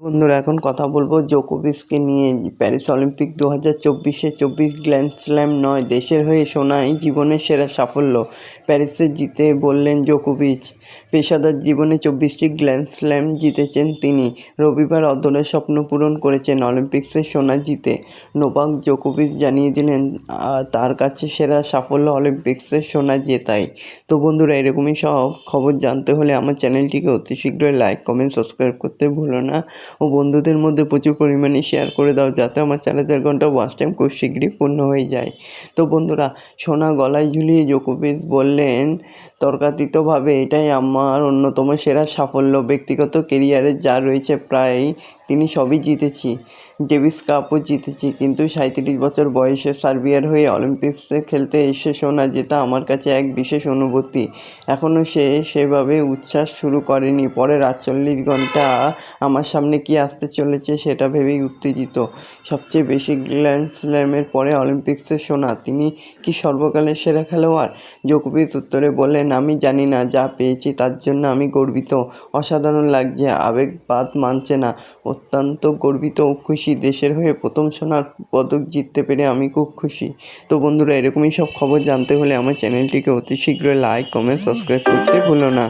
বন্ধুরা এখন কথা বলবো জোকোভিচকে নিয়ে। প্যারিস অলিম্পিক 2024-এ 24 গ্র্যান্ড স্ল্যাম নয়, দেশের হয়ে সোনাই জীবনের সেরা সাফল্য প্যারিসে জিতে বললেন জোকোভিচ। পেশাদার জীবনে 24টি গ্র্যান্ড স্ল্যাম জিতেছেন তিনি। রবিবার অদূরে স্বপ্ন পূরণ করেছেন অলিম্পিক্সে সোনা জিতে। নোভাক জোকোভিচ জানিয়ে দিলেন তার কাছে সেরা সাফল্য অলিম্পিক্সে সোনা জেতাই। তো বন্ধুরা, এরকমই সব খবর জানতে হলে আমার চ্যানেলটিকে অতি শীঘ্রই লাইক, কমেন্ট, সাবস্ক্রাইব করতে ভুলো না ও বন্ধুদের মধ্যে প্রচুর পরিমাণে শেয়ার করে দাও, যাতে আমার 4,000 ঘন্টা ওয়াচ টাইম খুব শীঘ্রই পূর্ণ হয়ে যায়। তো বন্ধুরা, সোনা গলায় ঝুলিয়ে জোকোভিচ বললেন তর্কাতীতভাবে এটাই আমার অন্যতম সেরা সাফল্য। ব্যক্তিগত কেরিয়ারে যা রয়েছে প্রায় তিনি সবই জিতেছি, ডেভিস কাপও জিতেছি, কিন্তু 37 বছর বয়সে সার্বিয়ার হয়ে অলিম্পিক্সে খেলতে এসে সোনা জেতা আমার কাছে এক বিশেষ অনুভূতি। এখনও সেভাবে উচ্ছ্বাস শুরু করেনি। পরের 48 ঘন্টা আমার সামনে কি আসতে চলেছে সেটা ভেবেই উত্তেজিত। সবচেয়ে বেশি গ্র্যান্ড স্ল্যামের পরে অলিম্পিক্সে সোনা, তিনি কি সর্বকালের সেরা খেলোয়াড়? জোকোভিচ উত্তরে বললেন, আমি জানি না, যা পেয়েছি তার জন্য আমি গর্বিত। অসাধারণ লাগছে, আবেগ বাদ মানছে না। অত্যন্ত গর্বিত ও খুশি। দেশের হয়ে প্রথম সোনার পদক জিততে পেরে আমি খুব খুশি। তো বন্ধুরা, এরকমই সব খবর জানতে হলে আমার চ্যানেলটিকে অতি শীঘ্রই লাইক, কমেন্ট, সাবস্ক্রাইব করতে ভুলো না।